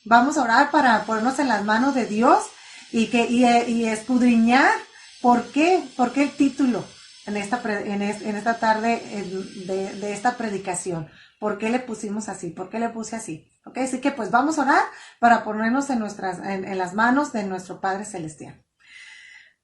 Vamos a orar para ponernos en las manos de Dios y escudriñar por qué el título en esta tarde de esta predicación. ¿Por qué le pusimos así? ¿Por qué le puse así? Ok, así que pues vamos a orar para ponernos en las manos de nuestro Padre Celestial.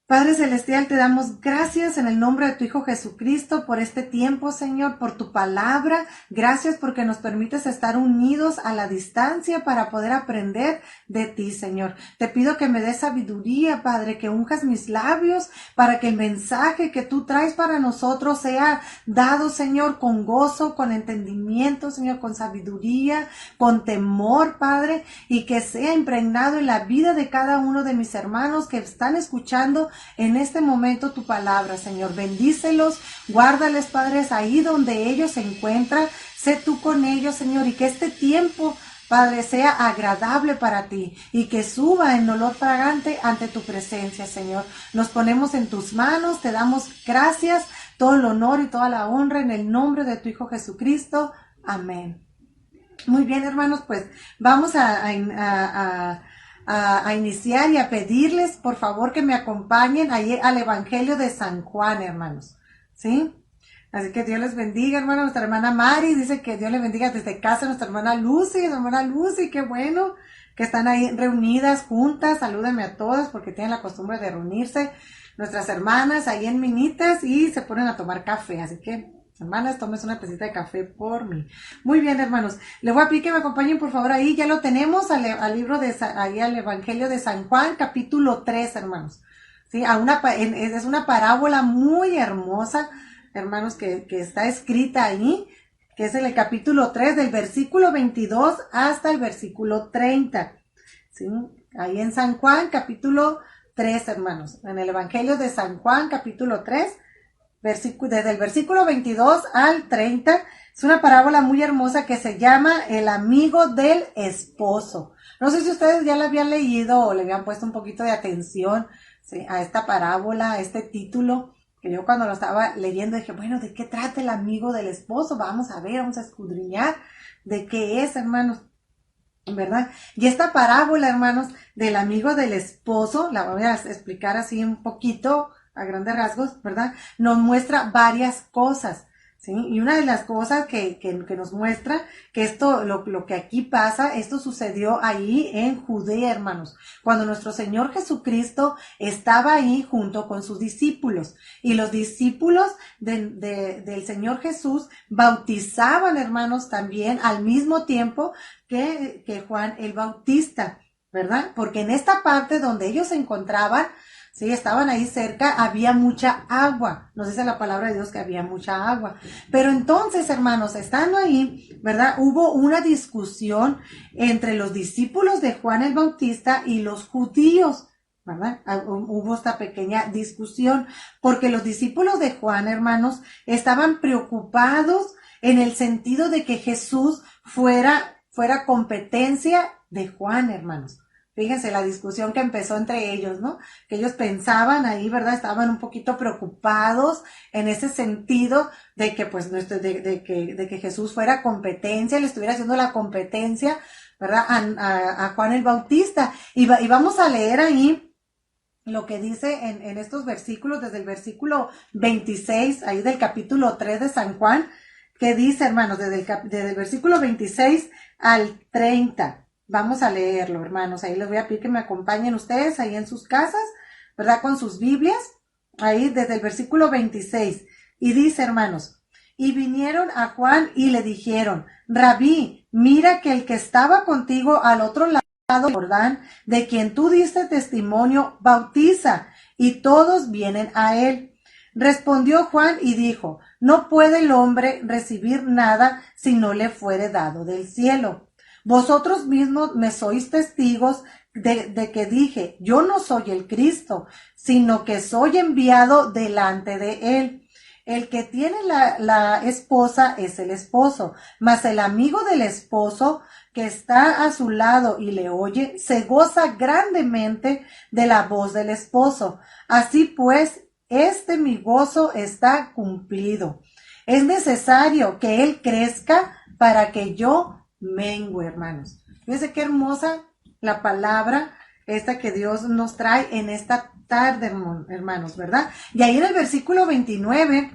Padre Celestial, te damos gracias en el nombre de tu Hijo Jesucristo por este tiempo, Señor, por tu palabra. Gracias porque nos permites estar unidos a la distancia para poder aprender de ti, Señor. Te pido que me des sabiduría, Padre, que unjas mis labios para que el mensaje que tú traes para nosotros sea dado, Señor, con gozo, con entendimiento, Señor, con sabiduría, con temor, Padre, y que sea impregnado en la vida de cada uno de mis hermanos que están escuchando en este momento tu palabra, Señor. Bendícelos, guárdales, Padres, ahí donde ellos se encuentran. Sé tú con ellos, Señor, y que este tiempo, Padre, sea agradable para ti y que suba en olor fragante ante tu presencia, Señor. Nos ponemos en tus manos, te damos gracias, todo el honor y toda la honra en el nombre de tu Hijo Jesucristo. Amén. Muy bien, hermanos, pues vamos a iniciar y a pedirles, por favor, que me acompañen ahí al Evangelio de San Juan, hermanos, ¿sí? Así que Dios les bendiga, hermano. Nuestra hermana Mari dice que Dios les bendiga desde casa. Nuestra hermana Lucy, qué bueno que están ahí reunidas juntas. Salúdenme a todas porque tienen la costumbre de reunirse. Nuestras hermanas ahí en minitas y se ponen a tomar café, así que hermanas, tomes una tacita de café por mí. Muy bien, hermanos. Les voy a pedir que me acompañen, por favor, ahí. Ya lo tenemos al libro ahí al Evangelio de San Juan, capítulo 3, hermanos. Sí, es una parábola muy hermosa, hermanos, que está escrita ahí, que es en el capítulo 3, del versículo 22 hasta el versículo 30. Sí, ahí en San Juan, capítulo 3, hermanos. En el Evangelio de San Juan, capítulo 3, desde el versículo 22 al 30, es una parábola muy hermosa que se llama El amigo del esposo. No sé si ustedes ya la habían leído o le habían puesto un poquito de atención, ¿sí?, a esta parábola, a este título, que yo cuando lo estaba leyendo dije, bueno, ¿de qué trata el amigo del esposo? Vamos a ver, vamos a escudriñar de qué es, hermanos, ¿verdad? Y esta parábola, hermanos, del amigo del esposo, la voy a explicar así un poquito, a grandes rasgos, ¿verdad? Nos muestra varias cosas, ¿sí? Y una de las cosas que nos muestra que esto, lo que aquí pasa, esto sucedió ahí en Judea, hermanos, cuando nuestro Señor Jesucristo estaba ahí junto con sus discípulos, y los discípulos del Señor Jesús bautizaban, hermanos, también al mismo tiempo que Juan el Bautista, ¿verdad? Porque en esta parte donde ellos se encontraban, sí, estaban ahí cerca, había mucha agua. Nos dice la palabra de Dios que había mucha agua. Pero entonces, hermanos, estando ahí, ¿verdad? Hubo una discusión entre los discípulos de Juan el Bautista y los judíos, ¿verdad? Hubo esta pequeña discusión porque los discípulos de Juan, hermanos, estaban preocupados en el sentido de que Jesús fuera competencia de Juan, hermanos. Fíjense la discusión que empezó entre ellos, ¿no? Que ellos pensaban ahí, ¿verdad? Estaban un poquito preocupados en ese sentido de que, pues, de que Jesús fuera competencia, le estuviera haciendo la competencia, ¿verdad? A Juan el Bautista. Y vamos a leer ahí lo que dice en estos versículos, desde el versículo 26, ahí del capítulo 3 de San Juan, que dice, hermanos, desde el versículo 26 al 30. Vamos a leerlo, hermanos. Ahí les voy a pedir que me acompañen ustedes ahí en sus casas, ¿verdad? Con sus Biblias. Ahí desde el versículo 26. Y dice, hermanos, y vinieron a Juan y le dijeron, Rabí, mira que el que estaba contigo al otro lado del Jordán, de quien tú diste testimonio, bautiza, y todos vienen a él. Respondió Juan y dijo, no puede el hombre recibir nada si no le fuere dado del cielo. Vosotros mismos me sois testigos de que dije, yo no soy el Cristo, sino que soy enviado delante de él. El que tiene la esposa es el esposo, mas el amigo del esposo que está a su lado y le oye, se goza grandemente de la voz del esposo. Así pues, mi gozo está cumplido. Es necesario que él crezca para que yo mengue, hermanos. Fíjense qué hermosa la palabra esta que Dios nos trae en esta tarde, hermanos, ¿verdad? Y ahí en el versículo 29,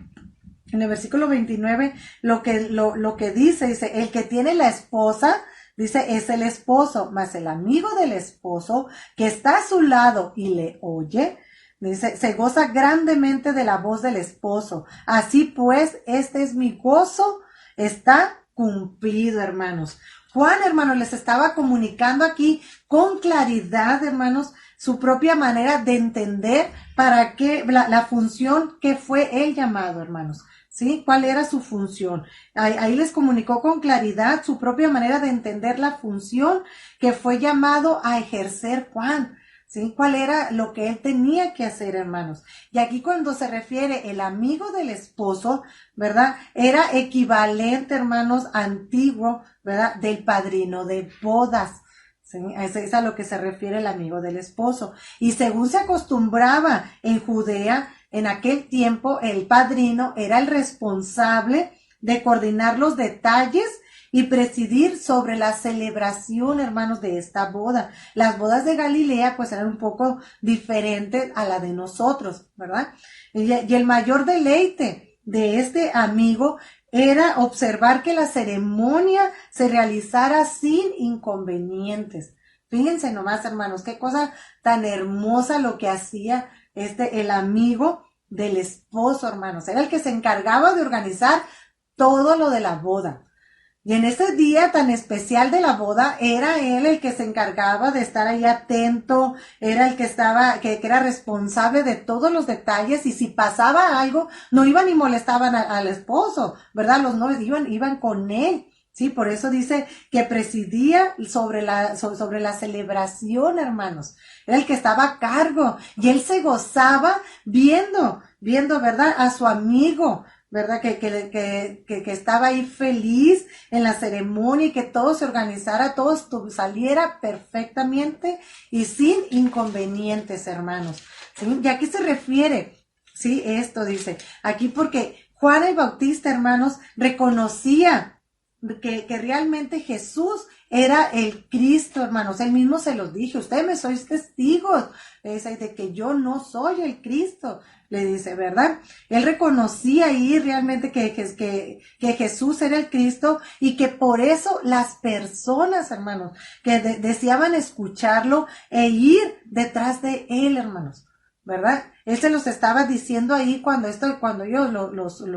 lo que dice, el que tiene la esposa, dice, es el esposo, mas el amigo del esposo que está a su lado y le oye, dice, se goza grandemente de la voz del esposo. Así pues, este es mi gozo, está cumplido, hermanos. Juan, hermanos, les estaba comunicando aquí con claridad, hermanos, su propia manera de entender para qué, la función que fue el llamado, hermanos. ¿Sí? ¿Cuál era su función? Ahí les comunicó con claridad su propia manera de entender la función que fue llamado a ejercer Juan. ¿Sí? ¿Cuál era lo que él tenía que hacer, hermanos? Y aquí cuando se refiere el amigo del esposo, ¿verdad? Era equivalente, hermanos, antiguo, ¿verdad? Del padrino de bodas. ¿Sí? Es a lo que se refiere el amigo del esposo. Y según se acostumbraba en Judea, en aquel tiempo el padrino era el responsable de coordinar los detalles y presidir sobre la celebración, hermanos, de esta boda. Las bodas de Galilea pues eran un poco diferentes a la de nosotros, ¿verdad? Y el mayor deleite de este amigo era observar que la ceremonia se realizara sin inconvenientes. Fíjense nomás, hermanos, qué cosa tan hermosa lo que hacía el amigo del esposo, hermanos. Era el que se encargaba de organizar todo lo de la boda. Y en ese día tan especial de la boda, era él el que se encargaba de estar ahí atento, era el que que era responsable de todos los detalles, y si pasaba algo, no iban y molestaban al esposo, ¿verdad? Los novios iban con él. Sí, por eso dice que presidía sobre la celebración, hermanos. Era el que estaba a cargo, y él se gozaba viendo, ¿verdad? A su amigo, ¿verdad? Que estaba ahí feliz en la ceremonia, y que todo se organizara, todo saliera perfectamente y sin inconvenientes, hermanos. ¿Sí? Y aquí se refiere, sí, esto dice, aquí porque Juan el Bautista, hermanos, reconocía que realmente Jesús era el Cristo, hermanos. Él mismo se los dijo, ustedes me sois testigos de que yo no soy el Cristo, le dice, ¿verdad? Él reconocía ahí realmente que Jesús era el Cristo, y que por eso las personas, hermanos, que deseaban escucharlo e ir detrás de él, hermanos, ¿verdad? Él se los estaba diciendo ahí cuando ellos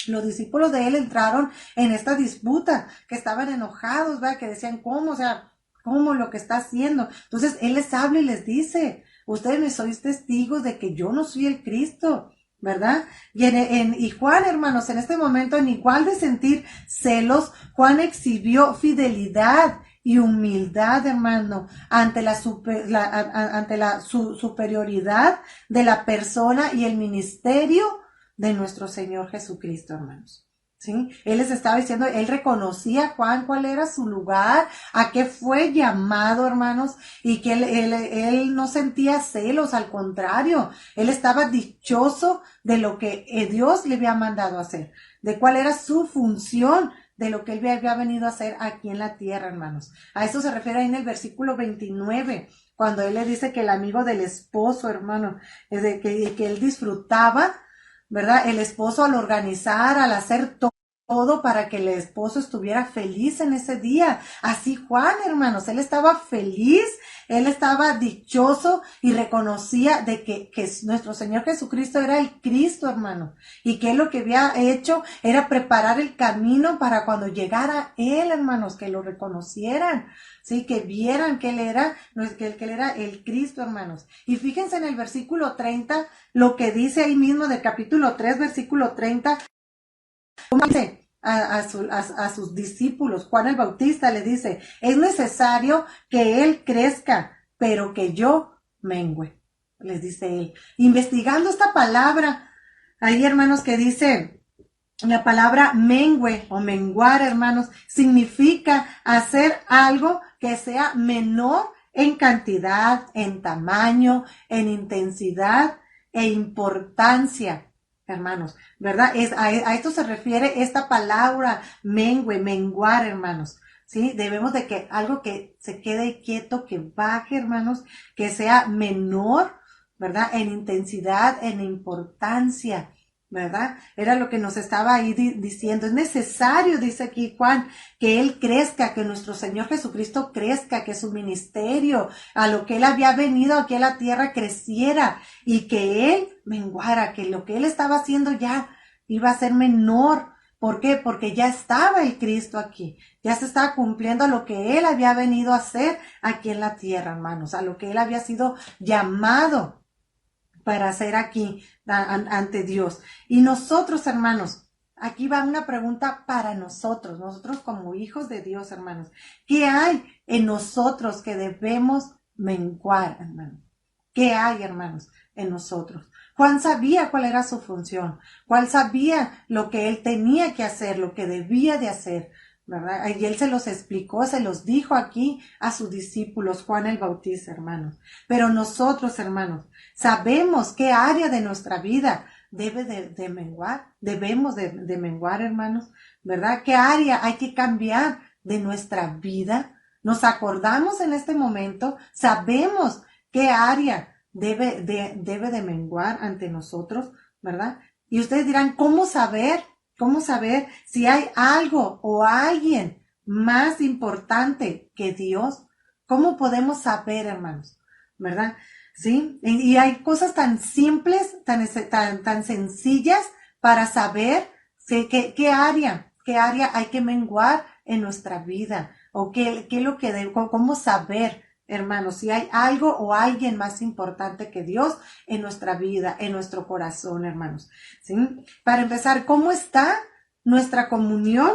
los discípulos de él entraron en esta disputa, que estaban enojados, ¿verdad? Que decían, ¿cómo? O sea, ¿cómo lo que está haciendo? Entonces, él les habla y les dice, ustedes me sois testigos de que yo no soy el Cristo, ¿verdad? Y Juan, hermanos, en este momento, en igual de sentir celos, Juan exhibió fidelidad y humildad, hermano, ante la superioridad de la persona y el ministerio de nuestro Señor Jesucristo, hermanos. ¿Sí? Él les estaba diciendo, él reconocía, Juan, cuál era su lugar, a qué fue llamado, hermanos, y que él no sentía celos, al contrario, él estaba dichoso de lo que Dios le había mandado a hacer, de cuál era su función, de lo que él había venido a hacer aquí en la tierra, hermanos. A eso se refiere ahí en el versículo 29, cuando él le dice que el amigo del esposo, hermano, es de que él disfrutaba, ¿verdad? El esposo al organizar, al hacer todo para que el esposo estuviera feliz en ese día. Así Juan, hermanos, él estaba feliz, él estaba dichoso y reconocía de que nuestro Señor Jesucristo era el Cristo, hermano, y que él lo que había hecho era preparar el camino para cuando llegara él, hermanos, que lo reconocieran. Sí, que vieran que él era el Cristo, hermanos. Y fíjense en el versículo 30, lo que dice ahí mismo del capítulo 3, versículo 30, como dice a sus discípulos, Juan el Bautista le dice, es necesario que él crezca, pero que yo mengüe, les dice él. Investigando esta palabra, ahí, hermanos, que dice, la palabra mengue o menguar, hermanos, significa hacer algo que sea menor en cantidad, en tamaño, en intensidad e importancia, hermanos, ¿verdad? A esto se refiere esta palabra mengue, menguar, hermanos. ¿sí? Debemos de que algo que se quede quieto, que baje, hermanos, que sea menor, ¿verdad? En intensidad, en importancia, ¿verdad? Era lo que nos estaba ahí diciendo. Es necesario, dice aquí Juan, que Él crezca, que nuestro Señor Jesucristo crezca, que su ministerio, a lo que Él había venido aquí a la tierra, creciera y que Él menguara, que lo que Él estaba haciendo ya iba a ser menor. ¿Por qué? Porque ya estaba el Cristo aquí, ya se estaba cumpliendo lo que Él había venido a hacer aquí en la tierra, hermanos, a lo que Él había sido llamado para hacer aquí ante Dios. Y nosotros, hermanos, aquí va una pregunta para nosotros como hijos de Dios, hermanos. ¿Qué hay en nosotros que debemos menguar, hermanos? ¿Qué hay, hermanos, en nosotros? Juan sabía cuál era su función. Juan sabía lo que él tenía que hacer, lo que debía de hacer, ¿verdad? Y él se los explicó, se los dijo aquí a sus discípulos, Juan el Bautista, hermanos. Pero nosotros, hermanos, sabemos qué área de nuestra vida debe de menguar, debemos de menguar, hermanos, ¿verdad? ¿Qué área hay que cambiar de nuestra vida? Nos acordamos en este momento, sabemos qué área debe de menguar ante nosotros, ¿verdad? Y ustedes dirán, ¿cómo saber si hay algo o alguien más importante que Dios? ¿Cómo podemos saber, hermanos? ¿Verdad? ¿Sí? Y hay cosas tan simples, tan sencillas para saber, ¿sí? ¿Qué área hay que menguar en nuestra vida? ¿O qué es lo que cómo saber, hermanos, si hay algo o alguien más importante que Dios en nuestra vida, en nuestro corazón, hermanos? ¿Sí? Para empezar, ¿cómo está nuestra comunión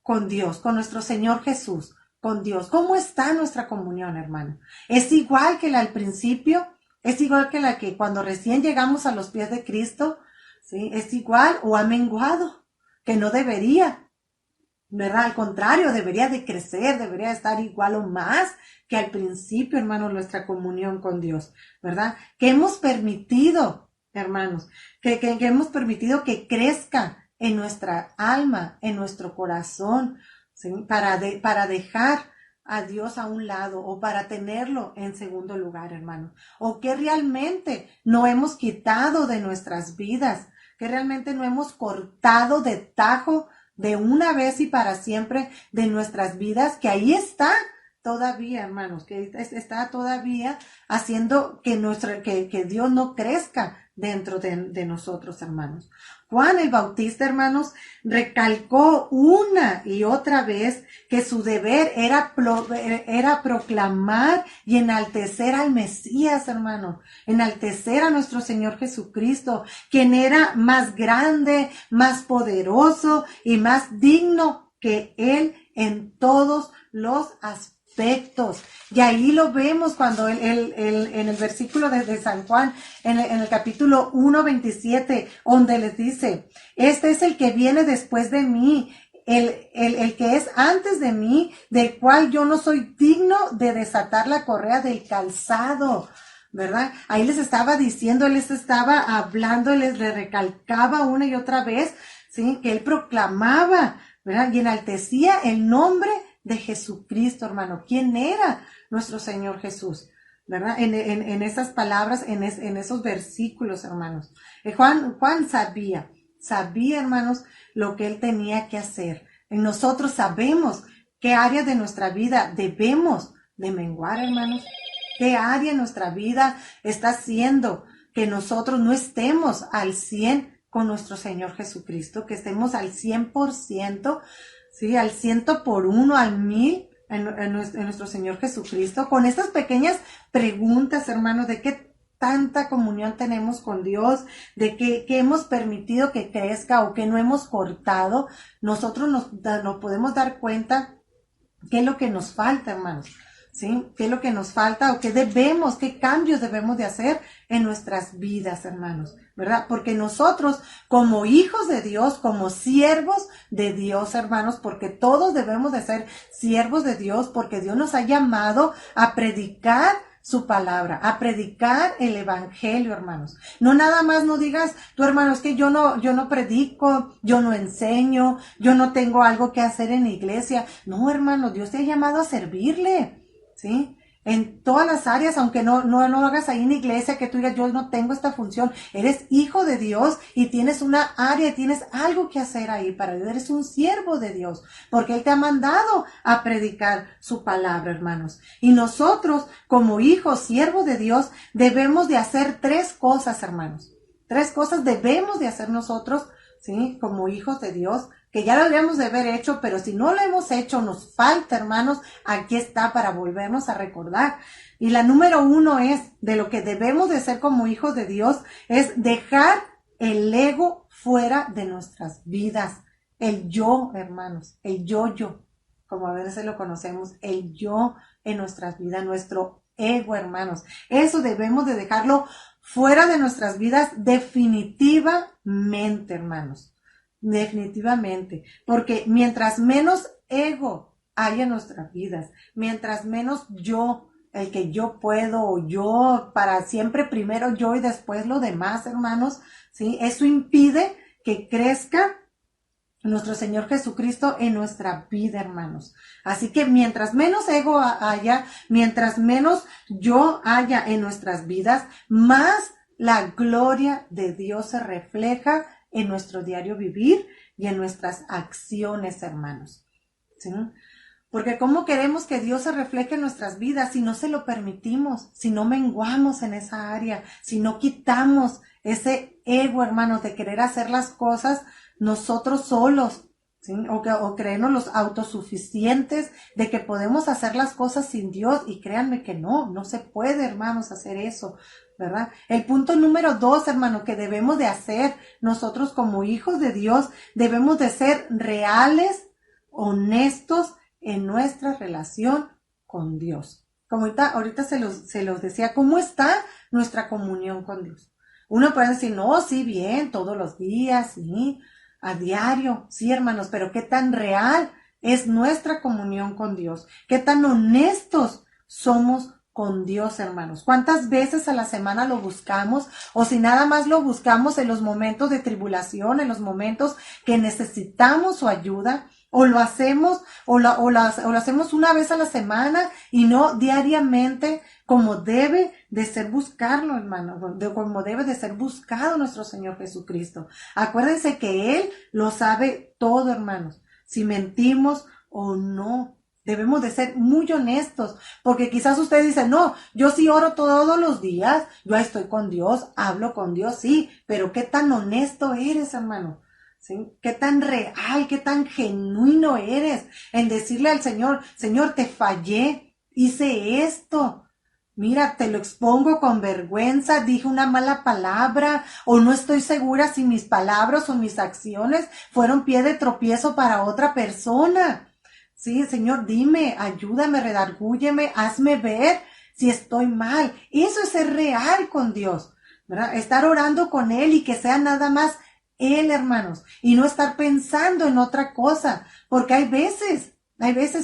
con Dios, con nuestro Señor Jesús, con Dios? ¿Cómo está nuestra comunión, hermano? ¿Es igual que la al principio? ¿Es igual que la que cuando recién llegamos a los pies de Cristo? ¿Sí? ¿Es igual o ha menguado? Que no debería, ¿verdad? Al contrario, debería de crecer, debería de estar igual o más que al principio, hermanos, nuestra comunión con Dios, ¿verdad? Que hemos permitido, hermanos, que hemos permitido que crezca en nuestra alma, en nuestro corazón, ¿sí? Para dejar a Dios a un lado o para tenerlo en segundo lugar, hermano. O que realmente no hemos quitado de nuestras vidas, que realmente no hemos cortado de tajo de una vez y para siempre de nuestras vidas, que ahí está todavía, hermanos, que está todavía haciendo que Dios no crezca dentro de nosotros, hermanos. Juan el Bautista, hermanos, recalcó una y otra vez que su deber era proclamar y enaltecer al Mesías, hermanos, enaltecer a nuestro Señor Jesucristo, quien era más grande, más poderoso y más digno que Él en todos los aspectos. Y ahí lo vemos cuando en el versículo de San Juan, en el capítulo 1:27, donde les dice, este es el que viene después de mí, el que es antes de mí, del cual yo no soy digno de desatar la correa del calzado, ¿verdad? Ahí les estaba diciendo, él les estaba hablando, les recalcaba una y otra vez, ¿sí? Que él proclamaba, ¿verdad? Y enaltecía el nombre de Jesucristo, hermano. ¿Quién era nuestro Señor Jesús? ¿Verdad? En esas palabras, en esos versículos, hermanos. Juan sabía, hermanos, lo que él tenía que hacer. Y nosotros sabemos qué área de nuestra vida debemos de menguar, hermanos. ¿Qué área de nuestra vida está haciendo que nosotros no estemos al 100 con nuestro Señor Jesucristo? Que estemos al 100%, ¿sí? Al 100 por 1, al 1000 en nuestro Señor Jesucristo. Con estas pequeñas preguntas, hermanos, de qué tanta comunión tenemos con Dios, de qué hemos permitido que crezca o que no hemos cortado, nosotros nos podemos dar cuenta qué es lo que nos falta, hermanos. ¿Sí? ¿Qué es lo que nos falta o qué cambios debemos de hacer en nuestras vidas, hermanos? ¿Verdad? Porque nosotros, como hijos de Dios, como siervos de Dios, hermanos, porque todos debemos de ser siervos de Dios, porque Dios nos ha llamado a predicar su palabra, a predicar el evangelio, hermanos. No nada más no digas, tú hermano, es que yo no predico, yo no enseño, yo no tengo algo que hacer en la iglesia. No, hermano, Dios te ha llamado a servirle, ¿sí? En todas las áreas, aunque no lo hagas ahí en la iglesia, que tú digas, yo no tengo esta función, eres hijo de Dios y tienes una área, tienes algo que hacer ahí para Dios, eres un siervo de Dios, porque Él te ha mandado a predicar su palabra, hermanos. Y nosotros, como hijos, siervos de Dios, debemos de hacer 3 cosas, hermanos. 3 cosas debemos de hacer nosotros, ¿sí? Como hijos de Dios, que ya lo debemos de haber hecho, pero si no lo hemos hecho, nos falta, hermanos, aquí está para volvernos a recordar. Y la número 1 es, de lo que debemos de ser como hijos de Dios, es dejar el ego fuera de nuestras vidas. El yo, hermanos, el yo, como a veces lo conocemos, el yo en nuestras vidas, nuestro ego, hermanos. Eso debemos de dejarlo fuera de nuestras vidas definitivamente, hermanos. Definitivamente, porque mientras menos ego haya en nuestras vidas, mientras menos yo, el que yo puedo o yo, para siempre primero yo y después lo demás, hermanos, ¿sí? Eso impide que crezca nuestro Señor Jesucristo en nuestra vida, hermanos. Así que mientras menos ego haya, mientras menos yo haya en nuestras vidas, más la gloria de Dios se refleja en nuestro diario vivir y en nuestras acciones, hermanos. ¿Sí? Porque ¿cómo queremos que Dios se refleje en nuestras vidas si no se lo permitimos, si no menguamos en esa área, si no quitamos ese ego, hermanos, de querer hacer las cosas nosotros solos, ¿sí? O creernos los autosuficientes de que podemos hacer las cosas sin Dios? Y créanme que no se puede, hermanos, hacer eso, ¿verdad? El punto número 2, hermano, que debemos de hacer nosotros como hijos de Dios, debemos de ser reales, honestos en nuestra relación con Dios. Como ahorita se los decía, ¿cómo está nuestra comunión con Dios? Uno puede decir, no, sí, bien, todos los días, sí, a diario, sí, hermanos, pero ¿qué tan real es nuestra comunión con Dios? ¿Qué tan honestos somos con Dios, hermanos? ¿Cuántas veces a la semana lo buscamos? O si nada más lo buscamos en los momentos de tribulación, en los momentos que necesitamos su ayuda, o lo hacemos, o lo hacemos una vez a la semana y no diariamente, como debe de ser buscarlo, hermano, como debe de ser buscado nuestro Señor Jesucristo. Acuérdense que Él lo sabe todo, hermanos, si mentimos o no. Debemos de ser muy honestos, porque quizás usted dice, no, yo sí oro todos los días, yo estoy con Dios, hablo con Dios, sí, pero ¿qué tan honesto eres, hermano? ¿Sí? ¿Qué tan real, qué tan genuino eres en decirle al Señor, Señor, te fallé, hice esto? Mira, te lo expongo con vergüenza, dije una mala palabra, o no estoy segura si mis palabras o mis acciones fueron pie de tropiezo para otra persona. Sí, Señor, dime, ayúdame, redargúyeme, hazme ver si estoy mal. Eso es ser real con Dios, ¿verdad? Estar orando con Él y que sea nada más Él, hermanos, y no estar pensando en otra cosa, porque hay veces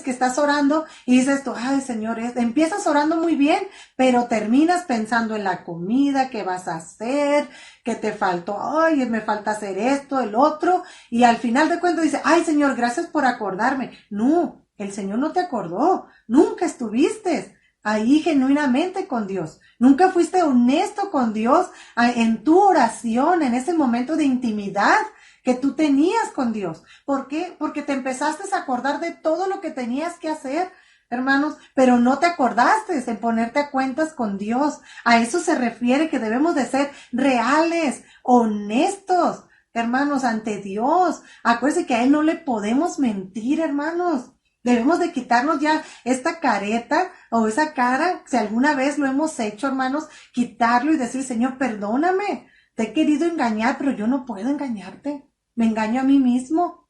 que estás orando y dices tú, ay, Señor, empiezas orando muy bien, pero terminas pensando en la comida que vas a hacer, que te faltó, ay, me falta hacer esto, el otro, y al final de cuentas dices, ay, Señor, gracias por acordarme. No, el Señor no te acordó, nunca estuviste ahí genuinamente con Dios. Nunca fuiste honesto con Dios en tu oración, en ese momento de intimidad que tú tenías con Dios. ¿Por qué? Porque te empezaste a acordar de todo lo que tenías que hacer, hermanos, pero no te acordaste en ponerte a cuentas con Dios. A eso se refiere que debemos de ser reales, honestos, hermanos, ante Dios. Acuérdense que a Él no le podemos mentir, hermanos. Debemos de quitarnos ya esta careta o esa cara, si alguna vez lo hemos hecho, hermanos, quitarlo y decir, Señor, perdóname, te he querido engañar, pero yo no puedo engañarte. Me engaño a mí mismo.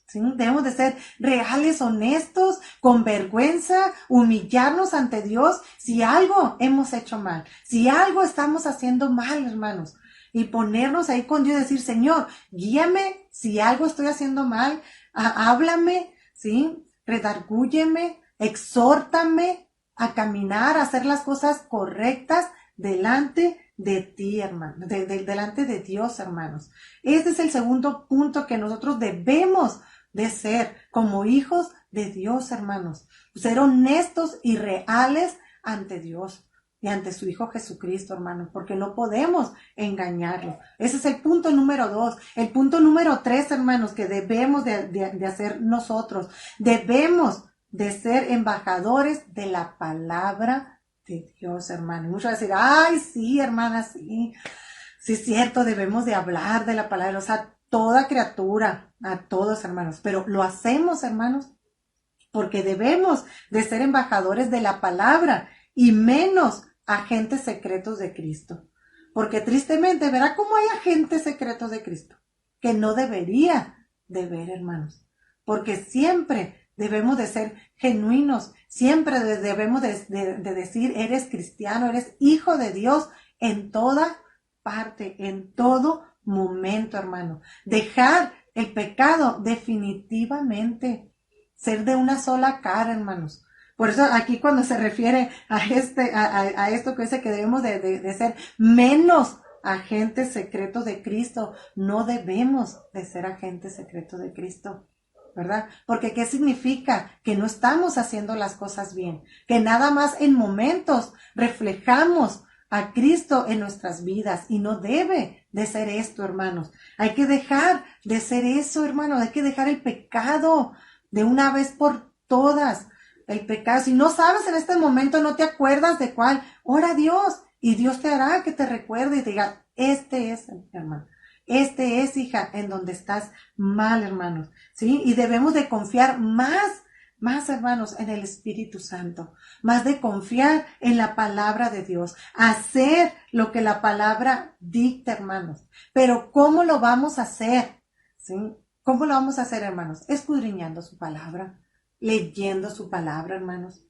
¿Sí? Debemos de ser reales, honestos, con vergüenza, humillarnos ante Dios si algo hemos hecho mal, si algo estamos haciendo mal, hermanos, y ponernos ahí con Dios y decir, Señor, guíame si algo estoy haciendo mal, háblame, ¿sí? Redargúyeme, exhórtame, a caminar, a hacer las cosas correctas delante de ti, hermano, delante de Dios, hermanos. Este es el segundo punto que nosotros debemos de ser como hijos de Dios, hermanos. Ser honestos y reales ante Dios y ante su Hijo Jesucristo, hermanos, porque no podemos engañarlo. Ese es el punto número 2. El punto número 3, hermanos, que debemos de hacer nosotros. Debemos de ser embajadores de la palabra de Dios, hermano. Muchos van a decir, ay, sí, hermana, sí. Sí, es cierto, debemos de hablar de la palabra de Dios a toda criatura, a todos, hermanos. Pero lo hacemos, hermanos, porque debemos de ser embajadores de la palabra y menos agentes secretos de Cristo. Porque tristemente, verá cómo hay agentes secretos de Cristo, que no debería de ver, hermanos. Porque siempre debemos de ser genuinos, siempre debemos de decir, eres cristiano, eres hijo de Dios en toda parte, en todo momento, hermano. Dejar el pecado definitivamente, ser de una sola cara, hermanos. Por eso aquí cuando se refiere a esto que dice que debemos de ser menos agentes secretos de Cristo, no debemos de ser agentes secretos de Cristo, ¿verdad? Porque ¿qué significa? Que no estamos haciendo las cosas bien, que nada más en momentos reflejamos a Cristo en nuestras vidas y no debe de ser esto, hermanos. Hay que dejar de ser eso, hermanos, hay que dejar el pecado de una vez por todas. El pecado, si no sabes en este momento, no te acuerdas de cuál, ora a Dios y Dios te hará que te recuerde y te diga, este es, hermano, este es, hija, en donde estás mal, hermanos, ¿sí? Y debemos de confiar más, hermanos, en el Espíritu Santo, más de confiar en la palabra de Dios, hacer lo que la palabra dicta, hermanos. Pero ¿cómo lo vamos a hacer? ¿Sí? ¿Cómo lo vamos a hacer, hermanos? Escudriñando su palabra, leyendo su palabra, hermanos.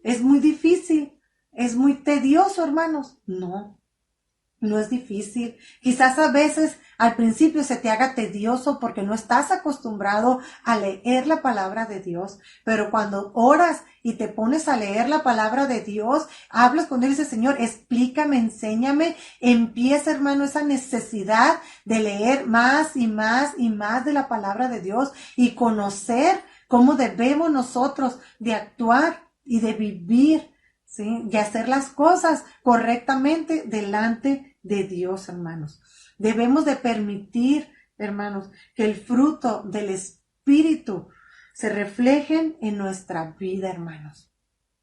Es muy difícil, es muy tedioso, hermanos. No es difícil. Quizás a veces al principio se te haga tedioso porque no estás acostumbrado a leer la palabra de Dios, pero cuando oras y te pones a leer la palabra de Dios, hablas con Él y dices, Señor, explícame, enséñame, empieza, hermano, esa necesidad de leer más y más y más de la palabra de Dios y conocer cómo debemos nosotros de actuar y de vivir, ¿sí? Y hacer las cosas correctamente delante de Dios, hermanos. Debemos de permitir, hermanos, que el fruto del Espíritu se reflejen en nuestra vida, hermanos.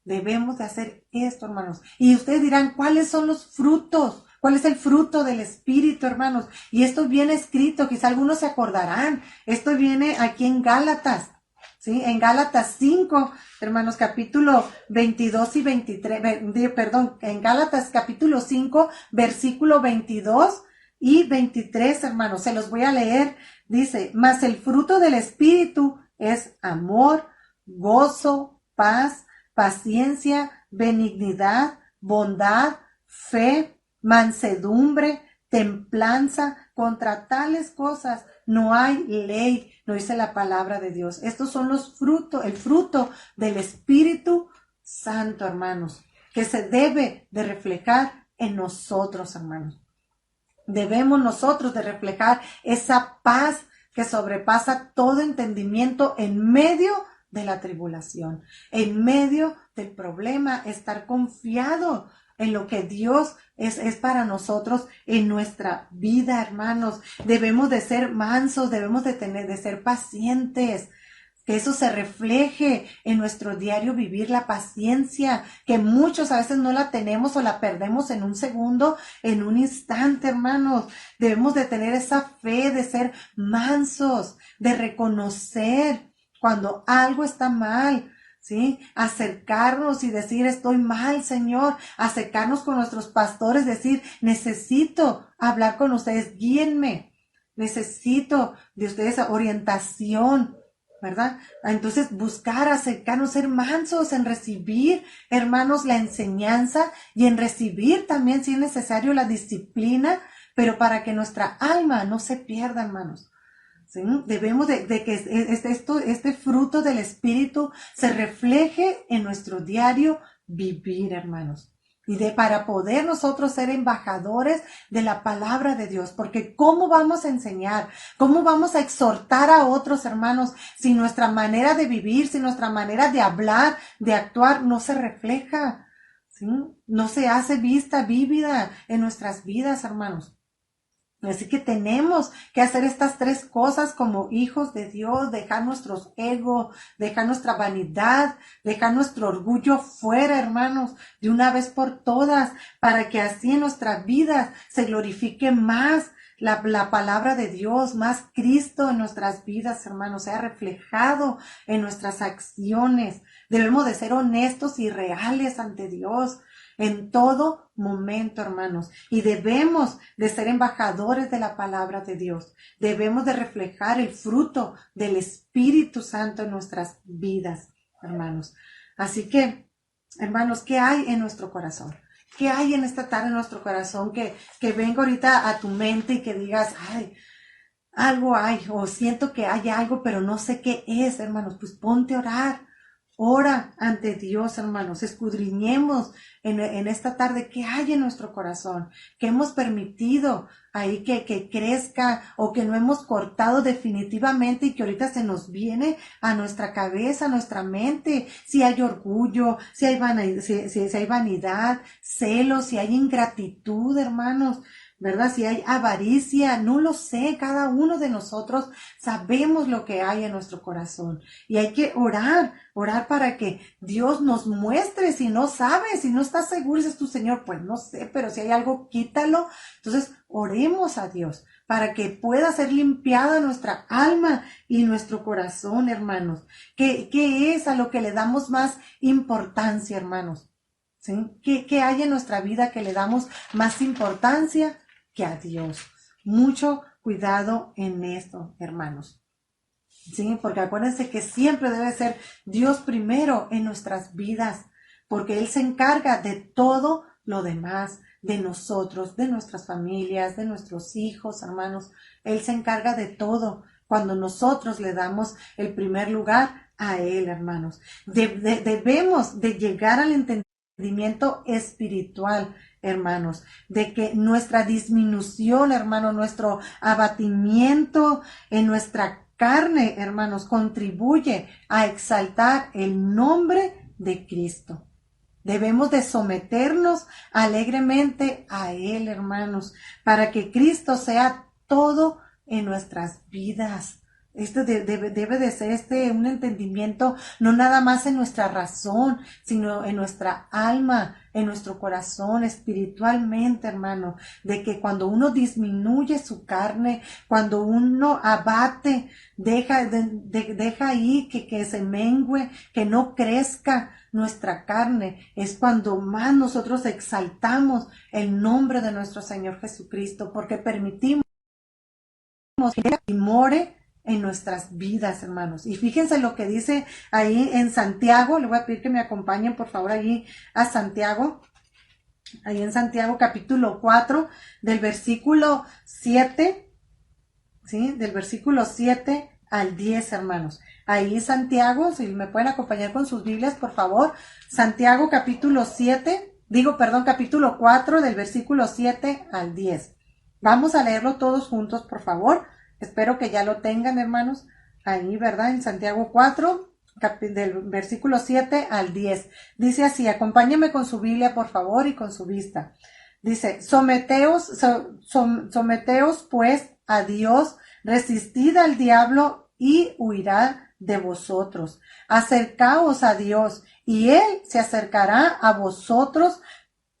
Debemos de hacer esto, hermanos. Y ustedes dirán, ¿cuáles son los frutos? ¿Cuál es el fruto del Espíritu, hermanos? Y esto viene escrito, quizá algunos se acordarán. Esto viene aquí en Gálatas. ¿Sí? En Gálatas 5, hermanos, capítulo 22 y 23, en Gálatas capítulo 5, versículo 22 y 23, hermanos, se los voy a leer. Dice, mas el fruto del Espíritu es amor, gozo, paz, paciencia, benignidad, bondad, fe, mansedumbre, templanza. Contra tales cosas no hay ley, lo dice la palabra de Dios. Estos son los frutos, el fruto del Espíritu Santo, hermanos, que se debe de reflejar en nosotros, hermanos. Debemos nosotros de reflejar esa paz que sobrepasa todo entendimiento en medio de la tribulación, en medio del problema, estar confiado en lo que Dios es para nosotros en nuestra vida, hermanos. Debemos de ser mansos, debemos de ser pacientes, que eso se refleje en nuestro diario vivir, la paciencia, que muchos a veces no la tenemos o la perdemos en un segundo, en un instante, hermanos. Debemos de tener esa fe, de ser mansos, de reconocer cuando algo está mal, ¿sí? Acercarnos y decir, estoy mal, Señor. Acercarnos con nuestros pastores, decir, necesito hablar con ustedes, guíenme. Necesito de ustedes orientación, ¿verdad? Entonces buscar, acercarnos, ser mansos en recibir, hermanos, la enseñanza y en recibir también, si es necesario, la disciplina, pero para que nuestra alma no se pierda, hermanos. ¿Sí? Debemos de que este fruto del Espíritu se refleje en nuestro diario vivir, hermanos. Y para poder nosotros ser embajadores de la palabra de Dios, porque ¿cómo vamos a enseñar? ¿Cómo vamos a exhortar a otros hermanos si nuestra manera de vivir, si nuestra manera de hablar, de actuar no se refleja? ¿Sí? No se hace vista vívida en nuestras vidas, hermanos. Así que tenemos que hacer estas tres cosas como hijos de Dios, dejar nuestros egos, dejar nuestra vanidad, dejar nuestro orgullo fuera, hermanos, de una vez por todas, para que así en nuestras vidas se glorifique más la palabra de Dios, más Cristo en nuestras vidas, hermanos, sea reflejado en nuestras acciones. Debemos de ser honestos y reales ante Dios en todo momento, hermanos, y debemos de ser embajadores de la palabra de Dios. Debemos de reflejar el fruto del Espíritu Santo en nuestras vidas, hermanos. Así que, hermanos, ¿qué hay en nuestro corazón? ¿Qué hay en esta tarde en nuestro corazón que venga ahorita a tu mente y que digas, ay, algo hay, o siento que hay algo, pero no sé qué es, hermanos? Pues ponte a orar. Ora ante Dios, hermanos, escudriñemos en esta tarde qué hay en nuestro corazón, que hemos permitido ahí que crezca o que no hemos cortado definitivamente y que ahorita se nos viene a nuestra cabeza, a nuestra mente, si hay orgullo, si hay vanidad, celos, si hay ingratitud, hermanos, ¿verdad? Si hay avaricia, no lo sé, cada uno de nosotros sabemos lo que hay en nuestro corazón y hay que orar para que Dios nos muestre. Si no sabes, si no estás seguro, dices tú, Señor, pues no sé, pero si hay algo, quítalo. Entonces, oremos a Dios para que pueda ser limpiada nuestra alma y nuestro corazón, hermanos. ¿Qué es a lo que le damos más importancia, hermanos? ¿Sí? ¿Qué hay en nuestra vida que le damos más importancia que a Dios? Mucho cuidado en esto, hermanos. Sí, porque acuérdense que siempre debe ser Dios primero en nuestras vidas, porque Él se encarga de todo lo demás, de nosotros, de nuestras familias, de nuestros hijos, hermanos. Él se encarga de todo cuando nosotros le damos el primer lugar a Él, hermanos. Debemos de llegar al entendimiento espiritual, hermanos, de que nuestra disminución, hermano, nuestro abatimiento en nuestra carne, hermanos, contribuye a exaltar el nombre de Cristo. Debemos de someternos alegremente a Él, hermanos, para que Cristo sea todo en nuestras vidas. Esto debe de ser un entendimiento no nada más en nuestra razón, sino en nuestra alma, en nuestro corazón, espiritualmente, hermano, de que cuando uno disminuye su carne, cuando uno abate, deja ahí que se mengue, que no crezca nuestra carne, es cuando más nosotros exaltamos el nombre de nuestro Señor Jesucristo, porque permitimos que more en nuestras vidas, hermanos. Y fíjense lo que dice ahí en Santiago. Le voy a pedir que me acompañen, por favor, allí a Santiago. Ahí en Santiago capítulo 4, del versículo 7, ¿sí? Del versículo 7 al 10, hermanos. Ahí Santiago, si me pueden acompañar con sus Biblias, por favor. Santiago capítulo 4, del versículo 7 al 10. Vamos a leerlo todos juntos, por favor. Espero que ya lo tengan, hermanos, ahí, ¿verdad? En Santiago 4, del versículo 7 al 10. Dice así, acompáñenme con su Biblia, por favor, y con su vista. Dice, someteos pues a Dios, resistid al diablo y huirá de vosotros. Acercaos a Dios y Él se acercará a vosotros,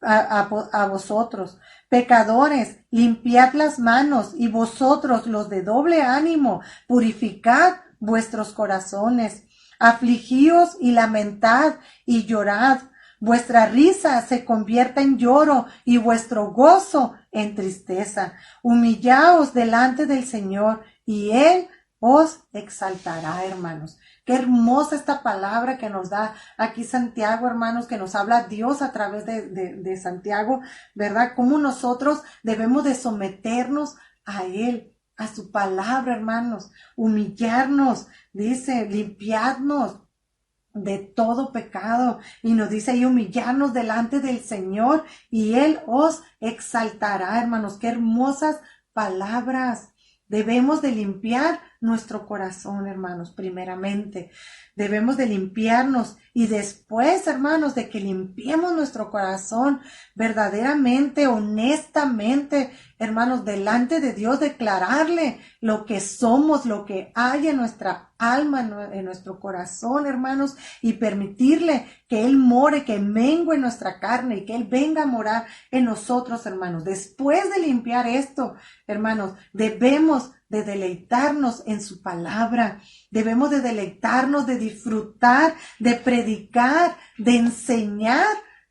a vosotros. Pecadores, limpiad las manos, y vosotros los de doble ánimo, purificad vuestros corazones. Afligíos y lamentad y llorad. Vuestra risa se convierta en lloro y vuestro gozo en tristeza. Humillaos delante del Señor y Él os exaltará, hermanos. Qué hermosa esta palabra que nos da aquí Santiago, hermanos, que nos habla Dios a través de Santiago, ¿verdad? Cómo nosotros debemos de someternos a Él, a su palabra, hermanos, humillarnos, dice, limpiadnos, de todo pecado. Y nos dice ahí humillarnos delante del Señor y Él os exaltará, hermanos. Qué hermosas palabras. Debemos de limpiar nuestro corazón, hermanos, primeramente. Debemos de limpiarnos y después, hermanos, de que limpiemos nuestro corazón verdaderamente, honestamente, hermanos, delante de Dios, declararle lo que somos, lo que hay en nuestra alma, en nuestro corazón, hermanos, y permitirle que Él more, que mengue en nuestra carne y que Él venga a morar en nosotros, hermanos. Después de limpiar esto, hermanos, debemos de deleitarnos en su palabra, debemos de deleitarnos, de disfrutar, de predicar, de enseñar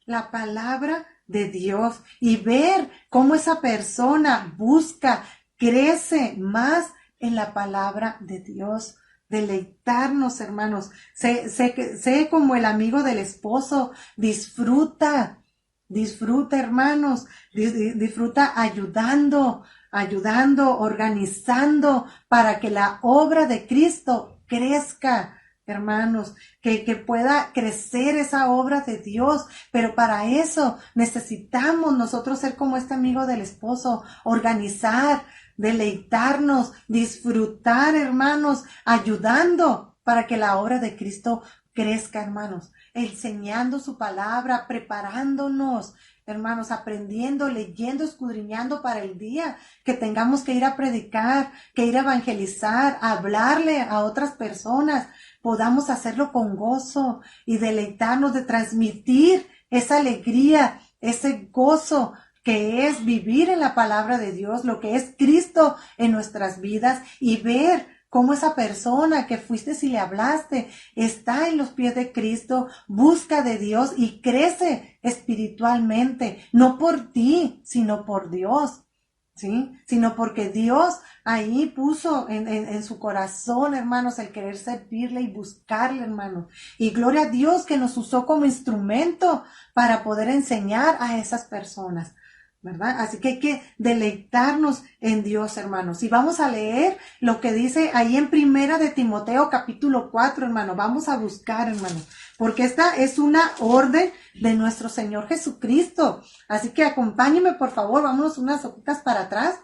la palabra de Dios y ver cómo esa persona busca, crece más en la palabra de Dios. Deleitarnos, hermanos. Sé como el amigo del esposo. Disfruta, hermanos. Disfruta ayudando, organizando para que la obra de Cristo crezca, hermanos, que pueda crecer esa obra de Dios. Pero para eso necesitamos nosotros ser como este amigo del esposo, organizar, deleitarnos, disfrutar, hermanos, ayudando para que la obra de Cristo crezca, hermanos, enseñando su palabra, preparándonos, hermanos, aprendiendo, leyendo, escudriñando para el día que tengamos que ir a predicar, que ir a evangelizar, a hablarle a otras personas, podamos hacerlo con gozo y deleitarnos de transmitir esa alegría, ese gozo que es vivir en la palabra de Dios, lo que es Cristo en nuestras vidas y ver cómo esa persona que fuiste y le hablaste está en los pies de Cristo, busca de Dios y crece espiritualmente, no por ti, sino por Dios, ¿sí? Sino porque Dios ahí puso en su corazón, hermanos, el querer servirle y buscarle, hermanos. Y gloria a Dios que nos usó como instrumento para poder enseñar a esas personas, ¿verdad? Así que hay que deleitarnos en Dios, hermanos. Y vamos a leer lo que dice ahí en Primera de Timoteo capítulo 4, hermano. Vamos a buscar, hermano, porque esta es una orden de nuestro Señor Jesucristo. Así que acompáñenme, por favor, vámonos unas hojitas para atrás.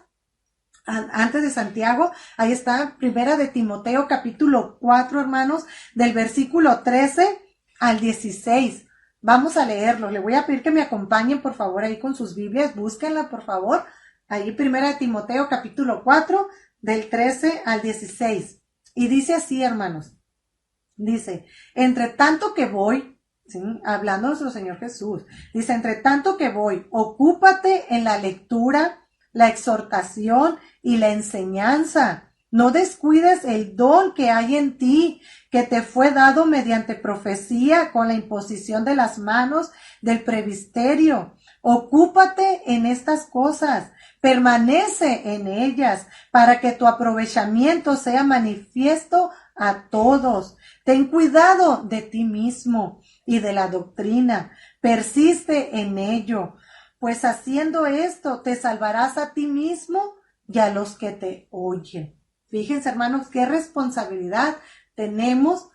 Antes de Santiago, ahí está Primera de Timoteo capítulo 4, hermanos, del versículo 13 al 16. Vamos a leerlo. Le voy a pedir que me acompañen, por favor, ahí con sus Biblias. Búsquenla, por favor. Ahí, Primera de Timoteo, capítulo 4, del 13 al 16. Y dice así, hermanos. Dice, entre tanto que voy, ¿sí? Hablando nuestro Señor Jesús. Dice, entre tanto que voy, ocúpate en la lectura, la exhortación y la enseñanza. No descuides el don que hay en ti, que te fue dado mediante profecía con la imposición de las manos del presbiterio. Ocúpate en estas cosas, permanece en ellas, para que tu aprovechamiento sea manifiesto a todos. Ten cuidado de ti mismo y de la doctrina. Persiste en ello, pues haciendo esto te salvarás a ti mismo y a los que te oyen. Fíjense, hermanos, qué responsabilidad tenemos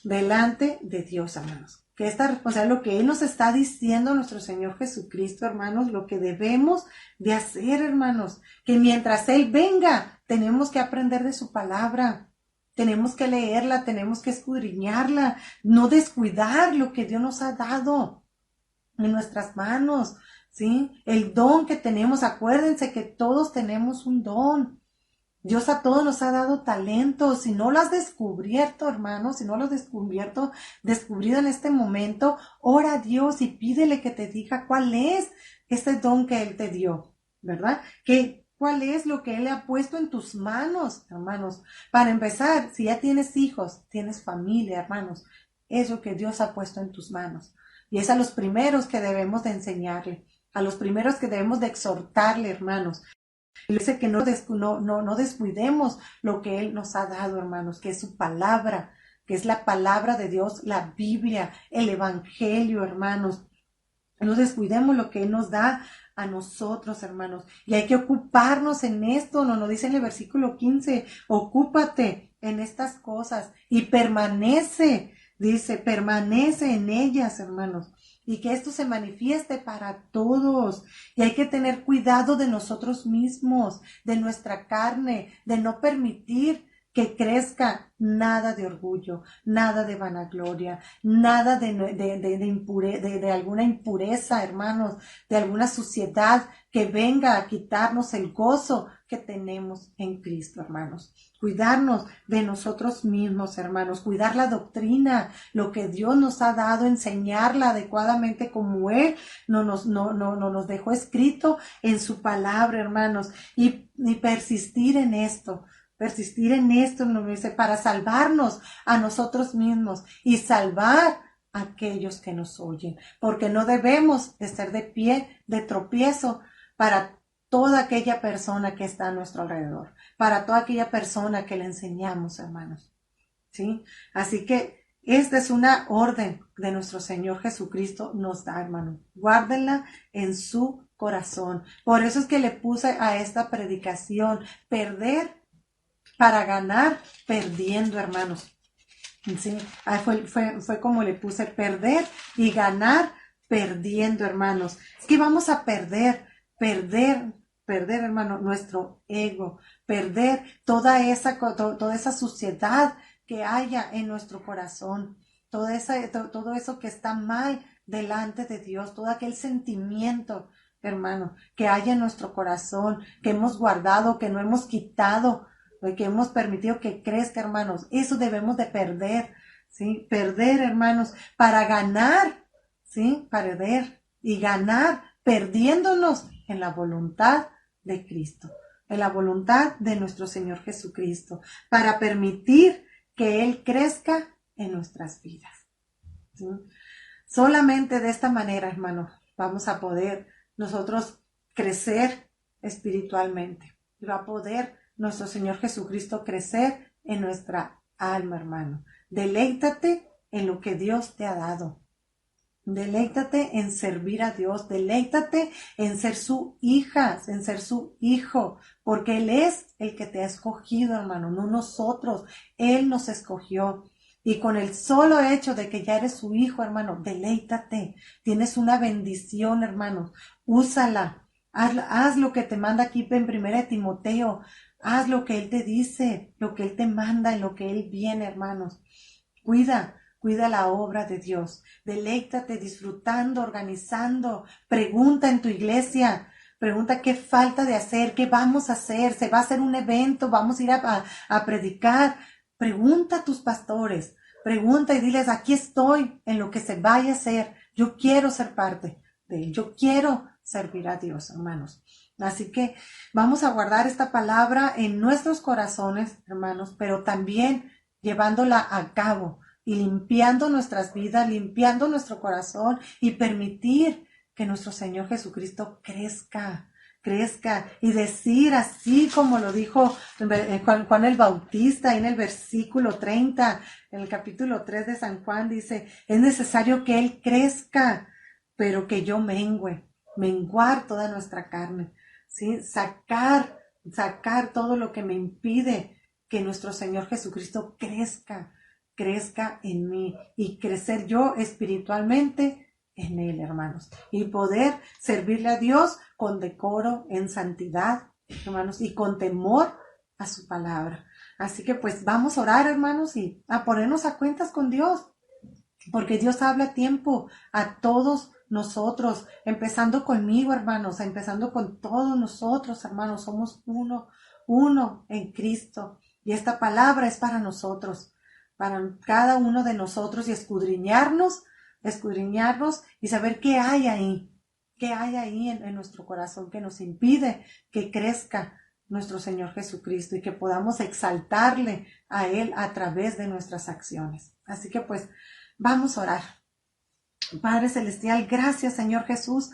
delante de Dios, hermanos. Que esta responsabilidad, lo que Él nos está diciendo nuestro Señor Jesucristo, hermanos, lo que debemos de hacer, hermanos, que mientras Él venga, tenemos que aprender de su palabra, tenemos que leerla, tenemos que escudriñarla, no descuidar lo que Dios nos ha dado en nuestras manos, ¿sí? El don que tenemos, acuérdense que todos tenemos un don. Dios a todos nos ha dado talentos. Si no lo has descubierto, hermano, si no lo has descubrido en este momento, ora a Dios y pídele que te diga cuál es ese don que Él te dio, ¿verdad? ¿Cuál es lo que Él ha puesto en tus manos, hermanos? Para empezar, si ya tienes hijos, tienes familia, hermanos, es lo que Dios ha puesto en tus manos. Y es a los primeros que debemos de enseñarle, a los primeros que debemos de exhortarle, hermanos. Y dice que no descuidemos lo que Él nos ha dado, hermanos, que es su palabra, que es la palabra de Dios, la Biblia, el Evangelio, hermanos. No descuidemos lo que Él nos da a nosotros, hermanos. Y hay que ocuparnos en esto, nos dice en el versículo 15, ocúpate en estas cosas y permanece dice, permanece en ellas, hermanos, y que esto se manifieste para todos. Y hay que tener cuidado de nosotros mismos, de nuestra carne, de no permitir que crezca nada de orgullo, nada de vanagloria, nada de alguna impureza, hermanos, de alguna suciedad que venga a quitarnos el gozo que tenemos en Cristo, hermanos. Cuidarnos de nosotros mismos, hermanos, cuidar la doctrina, lo que Dios nos ha dado, enseñarla adecuadamente como Él no nos dejó escrito en su palabra, hermanos, y persistir en esto, nos dice, para salvarnos a nosotros mismos y salvar a aquellos que nos oyen, porque no debemos de ser de pie de tropiezo para toda aquella persona que está a nuestro alrededor, para toda aquella persona que le enseñamos, hermanos, ¿sí? Así que esta es una orden de nuestro Señor Jesucristo nos da, hermanos. Guárdenla en su corazón. Por eso es que le puse a esta predicación, perder para ganar perdiendo, hermanos. Sí, fue como le puse, perder y ganar perdiendo, hermanos. Es que vamos a perder, hermano, nuestro ego, perder toda esa suciedad que haya en nuestro corazón, todo eso que está mal delante de Dios, todo aquel sentimiento, hermano, que haya en nuestro corazón, que hemos guardado, que no hemos quitado, que hemos permitido que crezca, hermanos. Eso debemos de perder, ¿sí? Perder, hermanos, para ganar, ¿sí? Perder y ganar perdiéndonos en la voluntad de Cristo, en la voluntad de nuestro Señor Jesucristo, para permitir que Él crezca en nuestras vidas, ¿sí? Solamente de esta manera, hermanos, vamos a poder nosotros crecer espiritualmente. Y va a poder nuestro Señor Jesucristo crecer en nuestra alma, hermano. Deleítate en lo que Dios te ha dado. Deleítate en servir a Dios. Deleítate en ser su hija, en ser su hijo, porque Él es el que te ha escogido, hermano, no nosotros. Él nos escogió. Y con el solo hecho de que ya eres su hijo, hermano, deleítate. Tienes una bendición, hermano. Úsala. Haz lo que te manda aquí en 1 Timoteo. Haz lo que Él te dice, lo que Él te manda, en lo que Él viene, hermanos. Cuida la obra de Dios. Deleítate disfrutando, organizando. Pregunta en tu iglesia. Pregunta qué falta de hacer, qué vamos a hacer. ¿Se va a hacer un evento? ¿Vamos a ir a predicar? Pregunta a tus pastores. Pregunta y diles, aquí estoy en lo que se vaya a hacer. Yo quiero ser parte de él. Yo quiero servir a Dios, hermanos. Así que vamos a guardar esta palabra en nuestros corazones, hermanos, pero también llevándola a cabo y limpiando nuestras vidas, limpiando nuestro corazón y permitir que nuestro Señor Jesucristo crezca y decir así como lo dijo Juan el Bautista en el versículo 30, en el capítulo 3 de San Juan, dice, es necesario que Él crezca, pero que yo menguar toda nuestra carne, ¿sí? Sacar todo lo que me impide que nuestro Señor Jesucristo crezca en mí y crecer yo espiritualmente en Él, hermanos, y poder servirle a Dios con decoro, en santidad, hermanos, y con temor a su palabra. Así que pues vamos a orar, hermanos, y a ponernos a cuentas con Dios, porque Dios habla a tiempo a todos nosotros, empezando conmigo, hermanos, empezando con todos nosotros, hermanos. Somos uno en Cristo, y esta palabra es para nosotros, para cada uno de nosotros, y escudriñarnos y saber qué hay ahí en nuestro corazón que nos impide que crezca nuestro Señor Jesucristo y que podamos exaltarle a Él a través de nuestras acciones. Así que pues vamos a orar. Padre Celestial, gracias, Señor Jesús.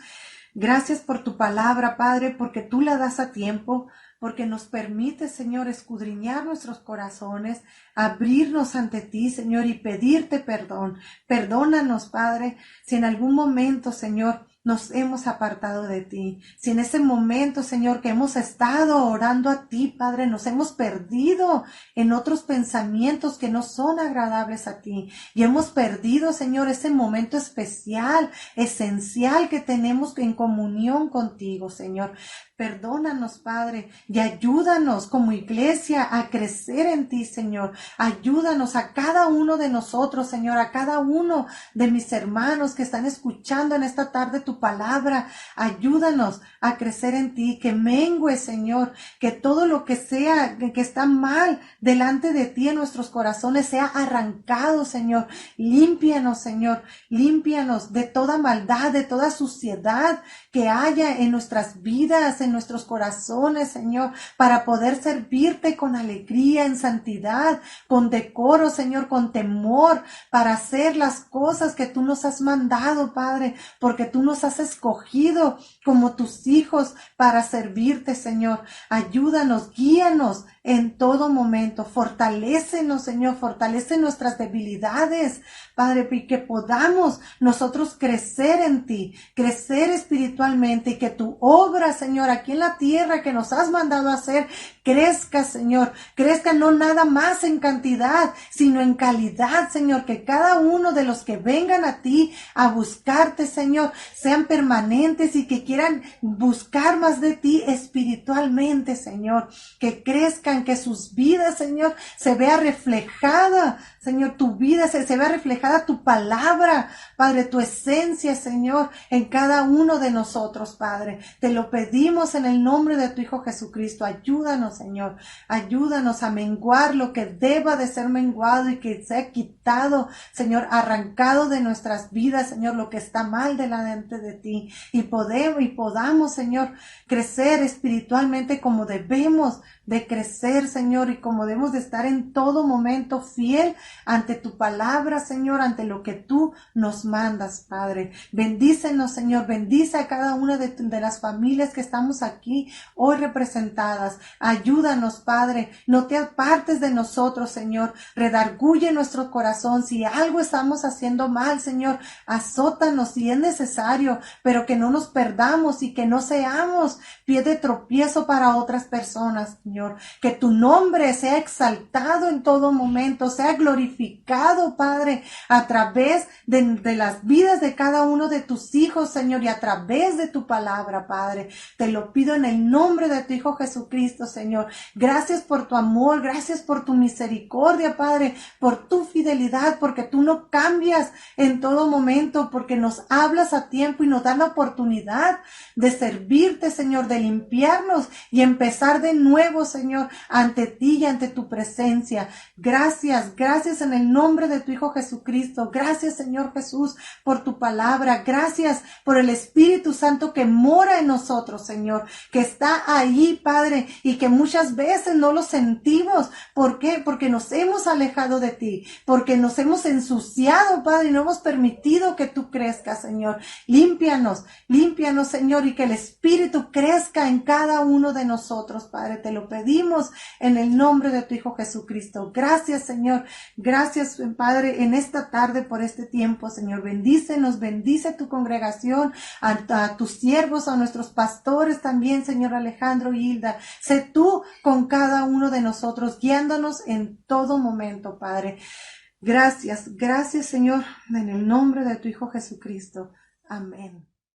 Gracias por tu palabra, Padre, porque tú la das a tiempo, porque nos permite, Señor, escudriñar nuestros corazones, abrirnos ante ti, Señor, y pedirte perdón. Perdónanos, Padre, si en algún momento, Señor, nos hemos apartado de ti, si en ese momento, Señor, que hemos estado orando a ti, Padre, nos hemos perdido en otros pensamientos que no son agradables a ti, y hemos perdido, Señor, ese momento especial, esencial que tenemos en comunión contigo, Señor. Perdónanos, Padre, y ayúdanos como iglesia a crecer en ti, Señor. Ayúdanos a cada uno de nosotros, Señor, a cada uno de mis hermanos que están escuchando en esta tarde tu palabra. Ayúdanos a crecer en ti, que mengue, Señor, que todo lo que sea que está mal delante de ti en nuestros corazones sea arrancado, Señor. Límpianos, Señor, límpianos de toda maldad, de toda suciedad que haya en nuestras vidas, en nuestros corazones, Señor, para poder servirte con alegría, en santidad, con decoro, Señor, con temor, para hacer las cosas que tú nos has mandado, Padre, porque tú nos has escogido como tus hijos para servirte, Señor. Ayúdanos, guíanos en todo momento. Fortalécenos, Señor, fortalece nuestras debilidades, Padre, y que podamos nosotros crecer en ti, crecer espiritualmente, y que tu obra, Señor, aquí en la tierra que nos has mandado a hacer, crezca, Señor, crezca no nada más en cantidad, sino en calidad, Señor, que cada uno de los que vengan a ti a buscarte, Señor, sean permanentes y que quieran buscar más de ti espiritualmente, Señor, que crezcan, que sus vidas, Señor, se vea reflejada, Señor, tu vida, se vea reflejada tu palabra, Padre, tu esencia, Señor, en cada uno de nosotros, Padre. Te lo pedimos en el nombre de tu Hijo Jesucristo. Ayúdanos, Señor, ayúdanos a menguar lo que deba de ser menguado y que sea quitado, Señor, arrancado de nuestras vidas, Señor, lo que está mal delante de ti, y podamos, Señor, crecer espiritualmente como debemos de crecer, Señor, y como debemos de estar en todo momento fiel ante tu palabra, Señor, ante lo que tú nos mandas, Padre. Bendícenos, Señor, bendice a cada una de las familias que estamos aquí hoy representadas. Ayúdanos, Padre, no te apartes de nosotros, Señor, redarguye nuestro corazón. Si algo estamos haciendo mal, Señor, azótanos si es necesario, pero que no nos perdamos y que no seamos pie de tropiezo para otras personas, Señor. Que tu nombre sea exaltado en todo momento, sea glorificado, Padre, a través de las vidas de cada uno de tus hijos, Señor, y a través de tu palabra, Padre. Te lo pido en el nombre de tu Hijo Jesucristo, Señor. Gracias por tu amor, gracias por tu misericordia, Padre, por tu fidelidad, porque tú no cambias en todo momento, porque nos hablas a tiempo y nos das la oportunidad de servirte, Señor, de limpiarnos y empezar de nuevo, Señor, ante ti y ante tu presencia. Gracias, gracias en el nombre de tu Hijo Jesucristo. Gracias, Señor Jesús, por tu palabra. Gracias por el Espíritu Santo que mora en nosotros, Señor, que está ahí, Padre, y que muchas veces no lo sentimos. ¿Por qué? Porque nos hemos alejado de ti, porque nos hemos ensuciado, Padre, y no hemos permitido que tú crezcas, Señor. Límpianos, límpianos, Señor, y que el Espíritu crezca en cada uno de nosotros, Padre. Te lo pedimos en el nombre de tu Hijo Jesucristo. Gracias, Señor. Gracias, Padre, en esta tarde por este tiempo, Señor. Bendícenos, bendice tu congregación, a tus siervos, a nuestros pastores también, Señor Alejandro y Hilda. Sé tú con cada uno de nosotros, guiándonos en todo momento, Padre. Gracias, gracias, Señor, en el nombre de tu Hijo Jesucristo. Amén.